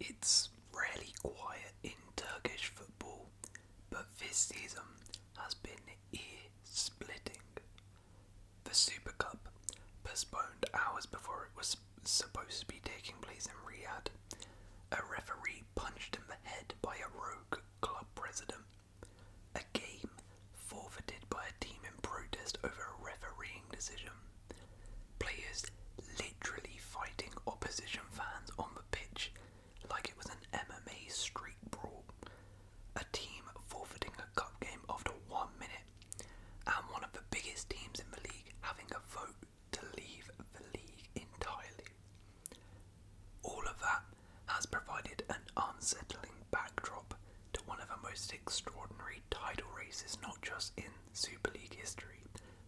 It's rarely quiet in Turkish football, but this season has been ear-splitting. The Super Cup, postponed hours before it was supposed to be taking place in Riyadh, a referee punched in the head by a rogue club president, a game forfeited by a team in protest over a refereeing decision, players literally fighting opposition fans on the pitch like it was an MMA street brawl, a team forfeiting a cup game after 1 minute, and one of the biggest teams in the league having a vote to leave the league entirely. All of that has provided an unsettling backdrop to one of the most extraordinary title races not just in Super League history,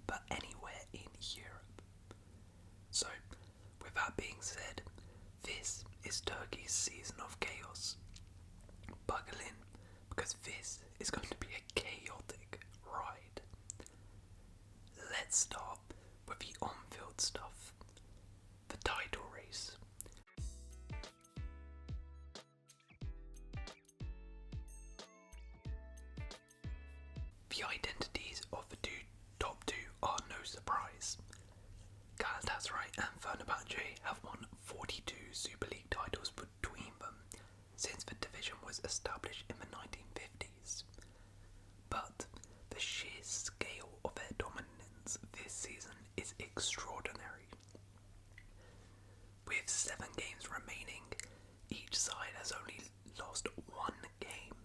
but anywhere in Europe. So, with that being said, this is Turkey's season of chaos. Buckle in, because this is going to be a chaotic ride. Let's start with the on-field stuff. The title race. The identities of the top two are no surprise. Galatasaray and Fenerbahçe have won 42 Super League titles between them since the division was established in the 1950s. But the sheer scale of their dominance this season is extraordinary. With 7 games remaining, each side has only lost 1 game.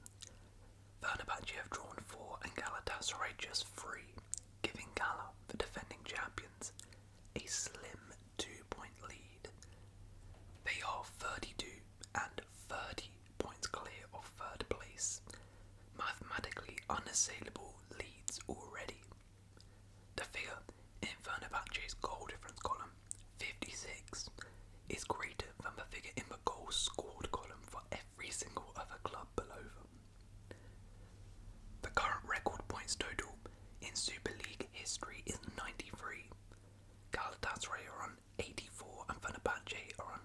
Fenerbahçe have drawn 4 and Galatasaray just 3, giving Gala, the defending champions, a slim 2-point lead. They are 32 and 30 points clear of third place, mathematically unassailable leads already. The figure in Fenerbahçe's goal difference column, 56, is greater than the figure in the goals scored column for every single other club below them. The current record points total in Super League history is 93. Galatasaray are on 84 and Fenerbahçe are on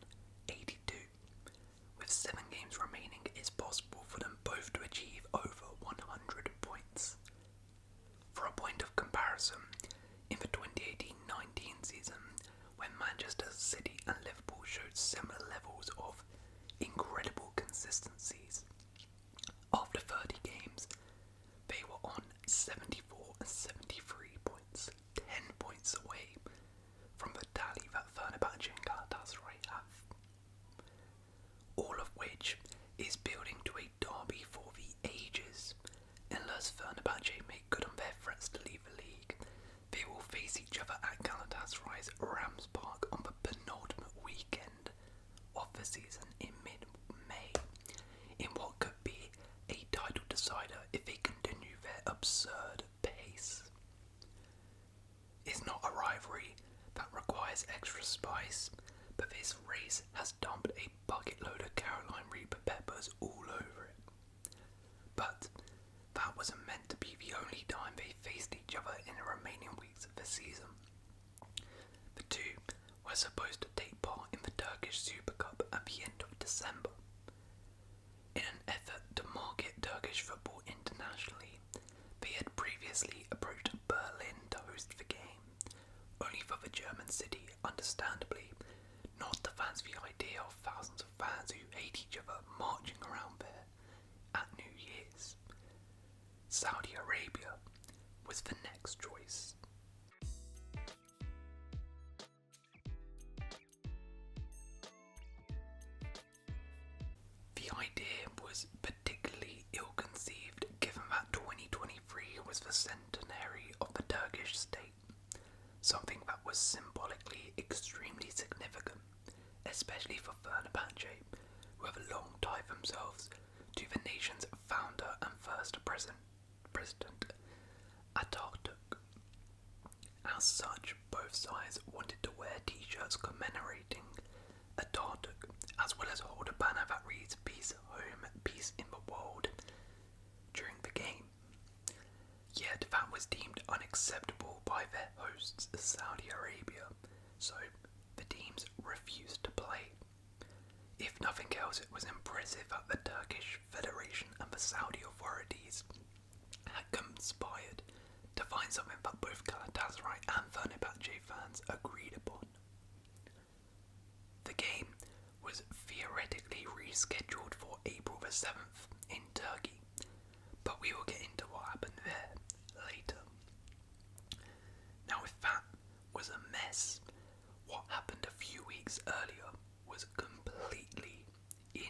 82. With 7 games remaining, it's possible for them both to achieve over 100 points. For a point of comparison, in the 2018-19 season, when Manchester City and Liverpool showed similar levels of incredible consistencies, after 30 games, they were on 74 and 73 points, 10 points away from the tally that Fenerbahçe and Galatasaray have. All of which is building to a derby for the ages. Unless Fenerbahçe make good on their threats to leave the league, they will face each other at Galatasaray's Rams Park on the penultimate weekend of the season in mid-May, in what could be a title decider if they continue their absurd pace. It's not a rivalry that requires extra spice, but this race has dumped a bucket load of Carolina Reaper peppers all over it. But that wasn't meant to be the only time they faced each other in the remaining weeks of the season. The two were supposed to take part in the Turkish Super Cup at the end of December. In an effort to market Turkish football internationally, they had previously approached Berlin to host the game, only for the German city, understandably, not to fancy the idea of thousands of fans who hate each other marching around there at New Year's. Saudi Arabia was the next choice. The idea was particularly ill-conceived given that 2023 was the centenary of the Turkish state, something that was symbolically extremely significant, especially for Fenerbahçe, who have long tied themselves to the nation's founder and first president, Atatürk. As such, both sides wanted to wear t-shirts commemorating Atatürk, as well as hold a banner that reads "Peace Home, Peace in the World" during the game. Yet that was deemed unacceptable by their hosts, Saudi Arabia, so the teams refused to play. If nothing Everything else was impressive that the Turkish Federation and the Saudi authorities had conspired to find something that both Galatasaray and Fenerbahçe fans agreed upon. The game was theoretically rescheduled for April the 7th in Turkey, but we will get into what happened there later. Now, if that was a mess, what happened a few weeks earlier was completely insane.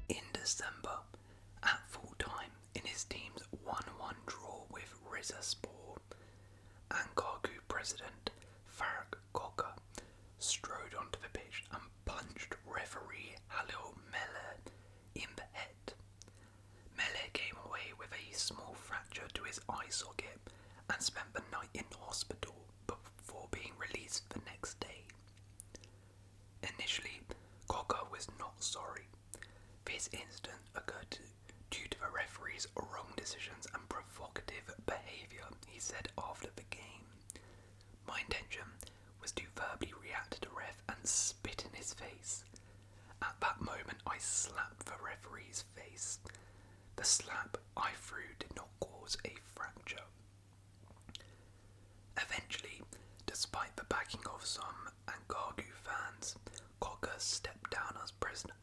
In December, at full time, in his team's 1-1 draw with Rizespor, Ankaragü president Faruk Koka strode onto the pitch and punched referee Halil Mele in the head. Mele came away with a small fracture to his eye socket and spent the night in hospital before being released the next day. Initially, Koka was not sorry. This incident occurred due to the referee's wrong decisions and provocative behaviour, he said after the game. My intention was to verbally react to the ref and spit in his face. At that moment I slapped the referee's face. The slap I threw did not cause a fracture. Eventually, despite the backing of some Ankaragü fans, Koka stepped down as president.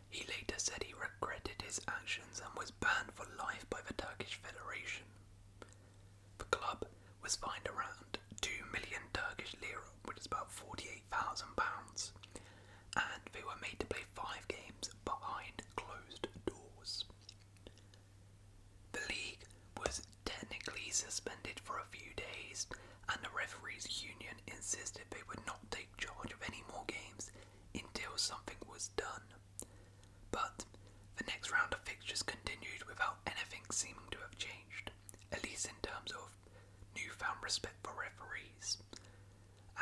He later said he regretted his actions and was banned for life by the Turkish Federation. The club was fined around 2 million Turkish lira, which is about £48,000, and they were made to play 5 games behind closed doors. The league was technically suspended for a few days, and the referees' union insisted they would not take charge of any more games until something was done. But the next round of fixtures continued without anything seeming to have changed, at least in terms of newfound respect for referees,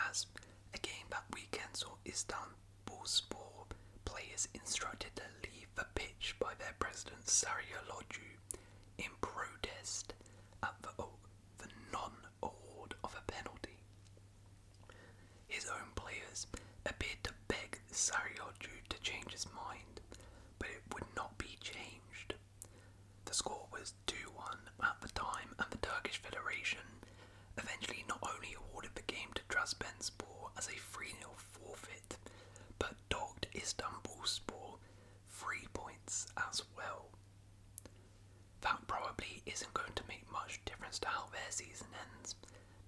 as a game that weekend saw Istanbulspor players instructed to leave the pitch by their president Sarıyer in protest at the non-award of a penalty. His own players appeared to beg Sarıyer to change his mind, but it would not be changed. The score was 2-1 at the time, and the Turkish Federation eventually not only awarded the game to Trabzonspor as a 3-0 forfeit, but docked Istanbulspor 3 points as well. That probably isn't going to make much difference to how their season ends.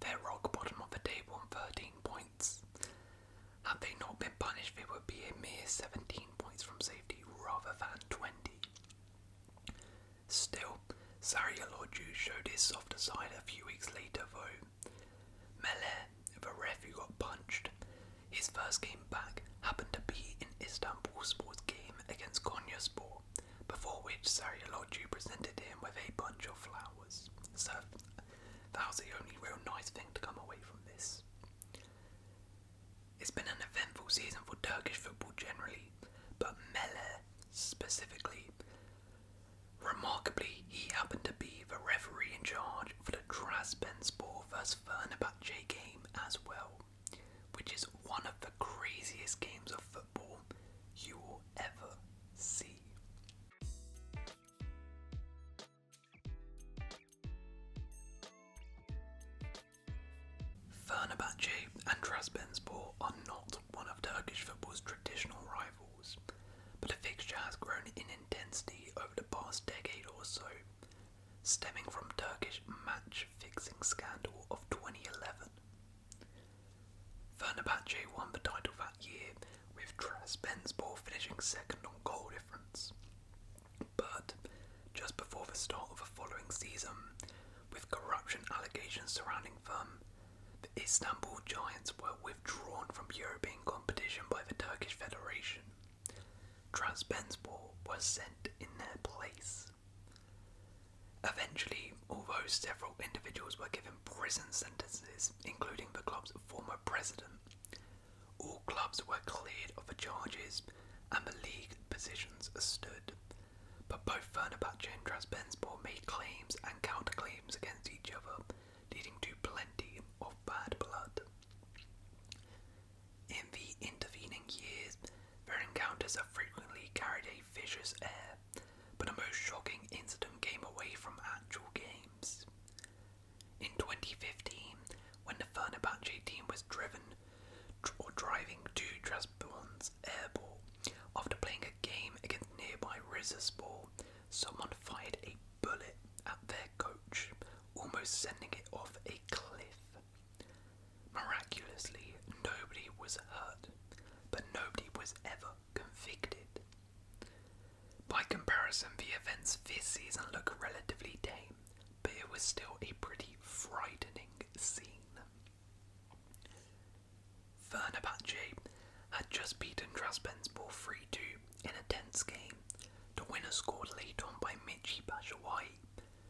They're rock bottom of the table on 13 points. Had they not been punished, they would be a mere 17 points from safety rather than 20. Still, Sarıyer showed his softer side a few weeks later though. Mele, the ref who got punched, his first game back happened to be in Istanbulspor's game against Konyaspor, before which Sarıyer presented him with a bunch of flowers. So, that was the only real nice thing to come away from this. It's been an eventful season for Turkish football generally, but Mele specifically. Remarkably, he happened to be the referee in charge for the Trabzonspor vs Fenerbahçe game as well, which is one of the craziest games of football you will ever see. Fenerbahçe and Trabzonspor are not one of Turkish football's traditional rivals, but the fixture has grown in intensity over the past decade or so, stemming from Turkish match-fixing scandal of 2011. Fenerbahçe won the title that year, with Trabzonspor finishing second on goal difference. But just before the start of the following season, with corruption allegations surrounding them, the Istanbul Giants were withdrawn from European competition by the Turkish Federation. Trabzonspor was sent in their place. Eventually, although several individuals were given prison sentences, including the club's former president, all clubs were cleared of the charges and the league positions stood. but both Fenerbahçe and Trabzonspor made claims and counterclaims against each other, leading to plenty of bad blood. In the intervening years, their encounters have frequently carried a vicious air, but the most shocking incident came away from actual games. In 2015, when the Fenerbahçe team was driving to Trabzon's airport after playing a game against nearby Rizespor, someone fired a bullet at their coach, almost sending it off a cliff. Miraculously, nobody was hurt, but nobody was ever convicted. By comparison, the events this season look relatively tame, but it was still a pretty frightening scene. Fenerbahçe had just beaten Trabzonspor 3-2 in a tense game, the winner scored late on by Michy Batshuayi,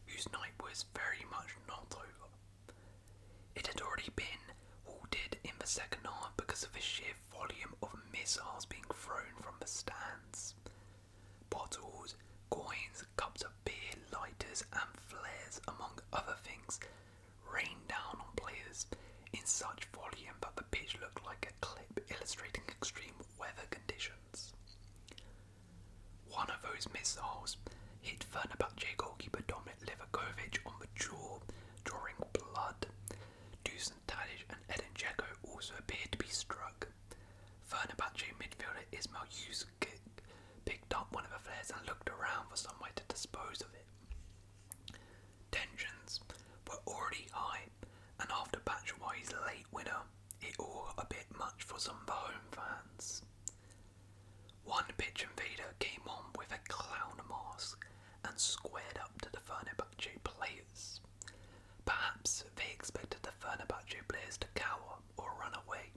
whose night was very much not over. It had already been halted in the second half because of the sheer volume of missiles being thrown from the stands. Bottles, coins, cups of beer, lighters and flares, among other things, rained down on players in such volume that the pitch looked like a clip illustrating extreme weather conditions. One of those missiles hit Fenerbahçe goalkeeper Dominic Livakovic on the jaw, drawing blood. Dusan Tadic and Edin Dzeko also appeared to be struck. Fenerbahçe midfielder Ismail Yusukic picked up one of the flares and looked around for some way to dispose of it. Tensions were already high, and after Batshuayi's late winner, it all a bit much for some of the home fans. One pitch invader came on with a clown mask and squared up to the Fenerbahçe players. Perhaps they expected the Fenerbahçe players to cower or run away.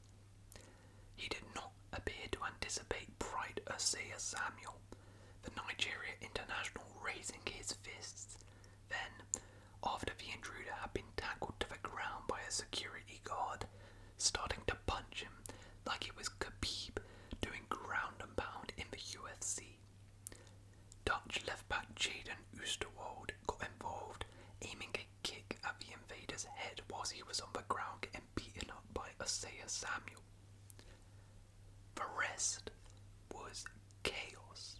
He did not appear to anticipate Pride Osea Samuel, the Nigeria international, raising his fists. Then, after the intruder had been tackled to the ground by a security guard, starting to punch him like it was Khabib doing ground and pound in the UFC. Dutch left-back Jaden Oosterwolde got involved, aiming a kick at the invader's head whilst he was on the ground getting beaten up by Osea Samuel. The rest was chaos.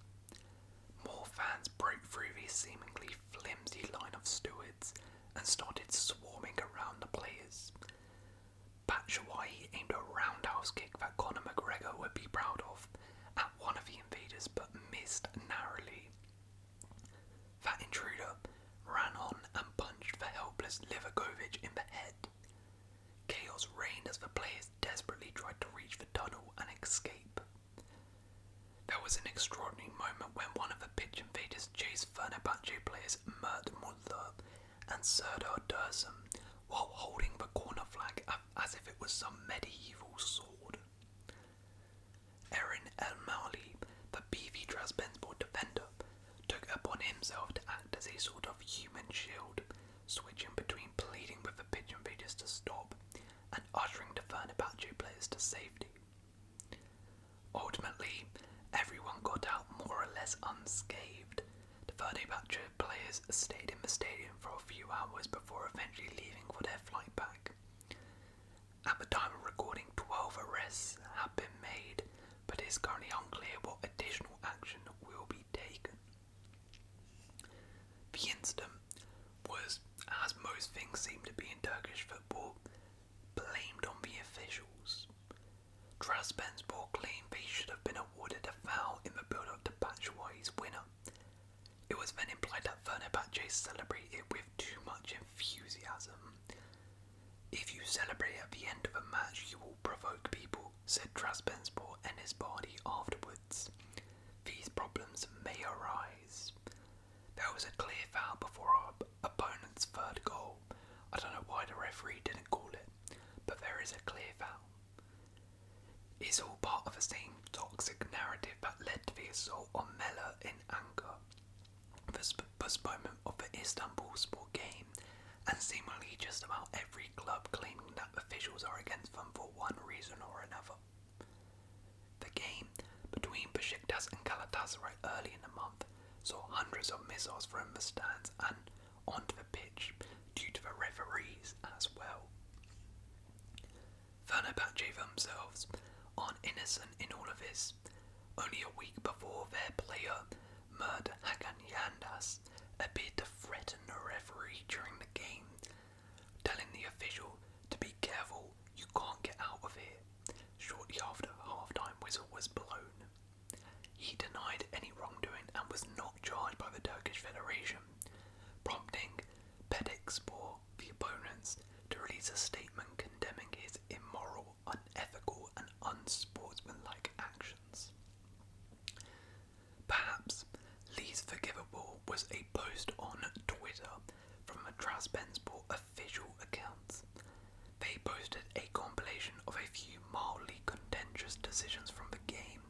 More fans broke through the seemingly flimsy line of stewards and started swarming around the players. Batshuayi aimed a roundhouse kick that Conor McGregor would be proud of at one of the invaders but missed narrowly. That intruder ran on and punched the helpless Livakovic in the head. Chaos reigned as the players desperately tried to reach the tunnel and escape. There was an extraordinary moment when one of the pitch invaders chased Fenerbahçe players Mert Mulder and Serdar Dursum while holding the corner flag as if it was some medieval sword. Erin El-Mali, the beefy Trabzonspor defender, took it upon himself to act as a sort of human shield, switching between pleading with the pitch invaders to stop and ushering the Fenerbahçe players to safety. Ultimately, everyone got out more or less unscathed. The Fenerbahçe players stayed in the stadium for a few hours before eventually leaving for their flight back. At the time of recording, 12 arrests have been made, but it is currently unclear what additional action will be taken. The incident was, as most things seem to be in Turkish football, blamed on the officials. Trabzonspor claimed they should have been awarded a foul in the build-up to Batshuayi's winner. It was then implied that Fenerbahçe celebrated with too much enthusiasm. "If you celebrate at the end of a match, you will provoke people," said Trabzonspor and his body afterwards. "These problems may arise." There was a clear foul before our opponent's third goal. I don't know why the referee didn't call it, but there is a clear foul. It's all part of the same toxic narrative that led to the assault on Mela in Ankara, the postponement of the Istanbulspor game, and seemingly just about every club claiming that officials are against them for one reason or another. The game between Besiktas and Galatasaray early in the month saw hundreds of missiles from the stands and onto the pitch due to the referees as well. Fenerbahçe themselves aren't innocent in all of this. Only a week before, their player Mert Hakan Yandas appeared to threaten the referee during the game, telling the official to be careful, you can't get out of here, shortly after the half-time whistle was blown. He denied any wrongdoing and was not charged by the Turkish Federation, prompting Sport, the opponents, to release a statement condemning his immoral, unethical and unsportsmanlike actions. Perhaps least forgivable was a post on Twitter from the Trabzonspor official accounts. They posted a compilation of a few mildly contentious decisions from the game,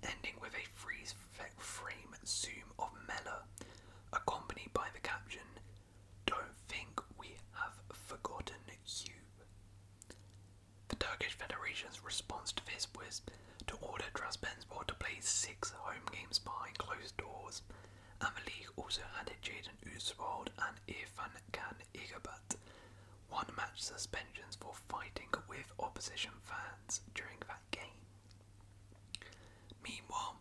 ending with a freeze-frame zoom of Mella, accompanied by the caption, "Don't think we have forgotten you." The Turkish Federation's response to this was to order Trabzonspor to play 6 home games behind closed doors, and the league also handed Jadon Uswald and Irfan Can Igabat 1-match suspensions for fighting with opposition fans during that game. Meanwhile,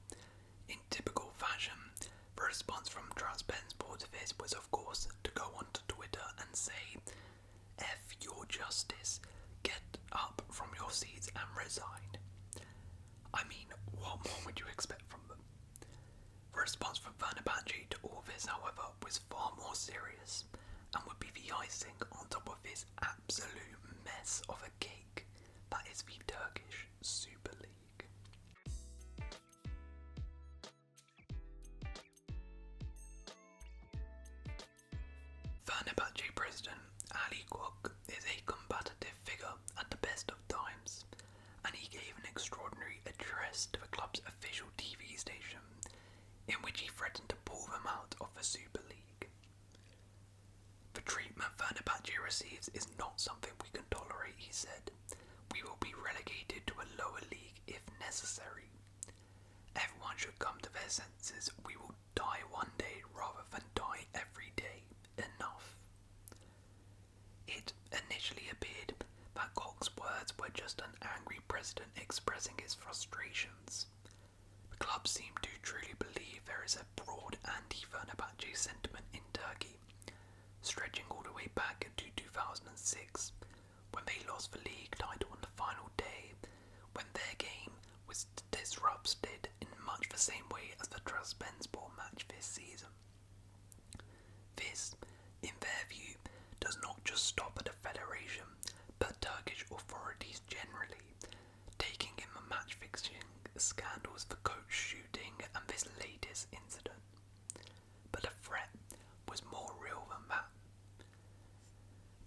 in typical fashion, the response from Trabzonspor to this was of course to go onto Twitter and say, "F your justice, get up from your seats and resign." I mean, what more would you expect from them? The response from Fenerbahçe to all this, however, was far more serious and would be the icing on top of this absolute mess of a cake that is the Turkish Super League. Fenerbahçe president Ali Koç is a combative figure at the best of times, and he gave an extraordinary address to the club's official TV station, in which he threatened to pull them out of the Super League. "The treatment Fenerbahçe receives is not something we can tolerate," he said. "We will be relegated to a lower league if necessary. Everyone should come to their senses. We will die one day rather than die every day. Enough." It initially appeared that Koch's words were just an angry president expressing his frustrations. The club seemed to truly believe there is a broad anti-Fenerbahçe sentiment in Turkey, stretching all the way back to 2006, when they lost the league title on the final day, when their game was disrupted in much the same way as the Trabzonspor match this season. This, in their view, does not just stop at the federation, but Turkish authorities generally, taking in the match-fixing scandals, the coach shooting and this latest incident. But the threat was more real than that.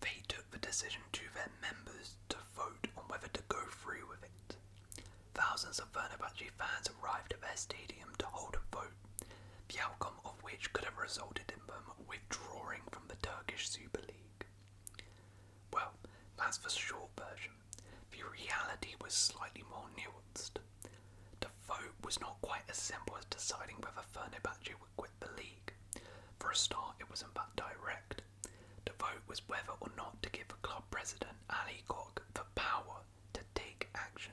They took the decision to their members to vote on whether to go through with it. Thousands of Fenerbahçe fans arrived at their stadium to hold a vote, the outcome of which could have resulted in them withdrawing from the Turkish Super League. Well, that's the short version. The reality was slightly more nuanced. The vote was not quite as simple as deciding whether Fenerbahçe would quit the league. For a start, it wasn't that direct. The vote was whether or not to give the club president Ali Koç the power to take action,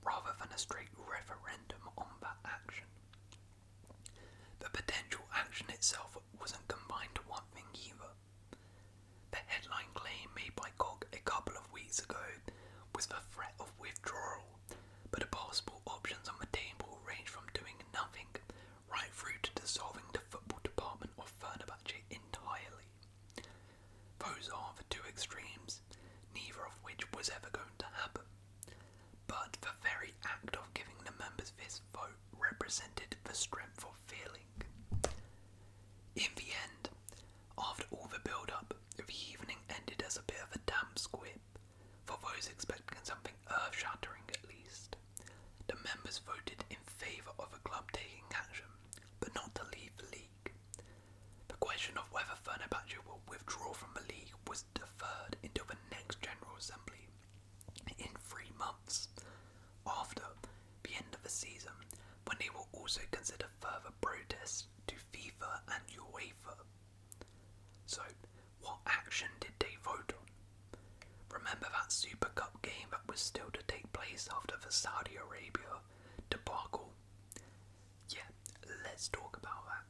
rather than a straight referendum on that action. The potential action itself wasn't confined to one thing either. The headline claim made by Koch a couple of weeks ago was the threat of withdrawal, but the possible options on the table range from doing nothing right through to dissolving the football department of Fenerbahçe entirely. Those are the two extremes, neither of which was ever going to happen. But the very act of giving the members this vote represented the strength of feeling. In the end, after all the build-up, the evening ended as a bit of a damp squib, for those expecting something earth-shattering at least. The members voted in favour of the club taking action, but not to leave the league. The question of whether Fenerbahçe will withdraw from the league was deferred until the next General Assembly in 3 months, after the end of the season, when they will also consider further protests to game that was still to take place after the Saudi Arabia debacle. Yeah, let's talk about that.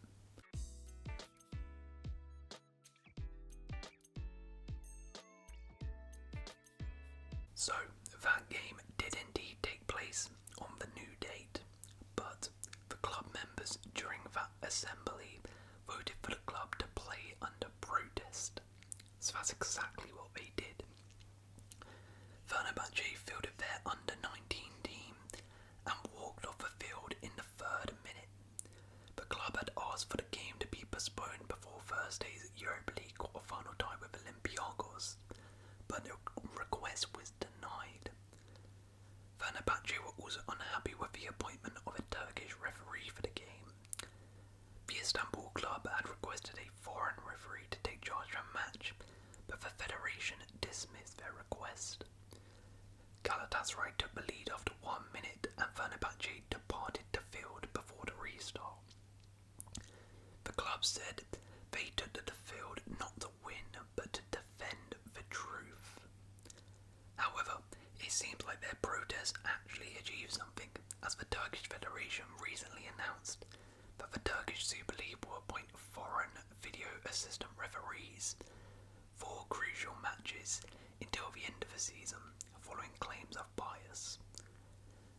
So, that game did indeed take place on the new date, but the club members during that assembly voted for the club to play under protest. So that's exactly what they did. Fenerbahçe fielded their under-19 team and walked off the field in the 3rd minute. The club had asked for the game to be postponed before Thursday's Europa League quarter-final tie with Olympiacos, but the request was denied. Fenerbahçe were also unhappy with the appointment of a Turkish referee for the game. The Istanbul club had requested a foreign referee to take charge of the match, but the federation dismissed their request. Galatasaray took the lead after 1 minute and Fenerbahçe departed the field before the restart. The club said they took to the field not to win but to defend the truth. However, it seems like their protest actually achieved something, as the Turkish Federation recently announced that the Turkish Super Lig will appoint foreign video assistant referees for crucial matches until the end of the season, following claims of bias.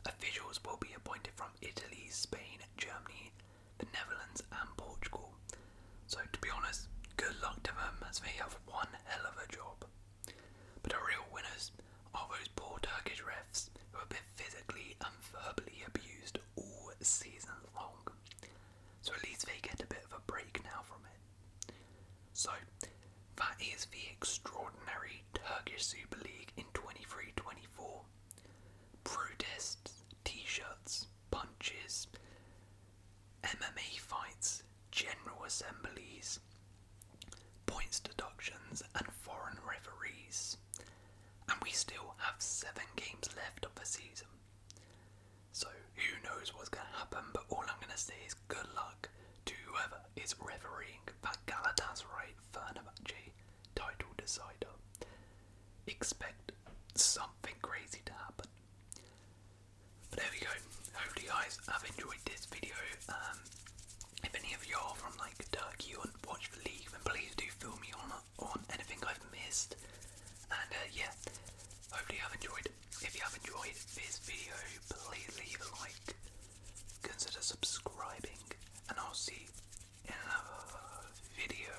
Officials will be appointed from Italy, Spain, Germany, the Netherlands and Portugal. So to be honest, good luck to them as they have one hell of a job. But the real winners are those poor Turkish refs who have been physically and verbally abused all season long. So at least they get a bit of a break now from it. So that is the extraordinary Turkish Super League in 23-24. Protests, t-shirts, punches, MMA fights, general assemblies, points deductions and foreign referees. And we still have 7 games left of the season. So who knows what's going to happen, but all I'm going to say is good luck to whoever is refereeing that Galatasaray Fenerbahçe title decider. Expect something crazy to happen. But there we go. Hopefully you guys have enjoyed this video. If any of you are from like Turkey or watch the league, then please do fill me on anything I've missed. And yeah, hopefully you have enjoyed. If you have enjoyed this video, please leave a like, consider subscribing, and I'll see you in another video.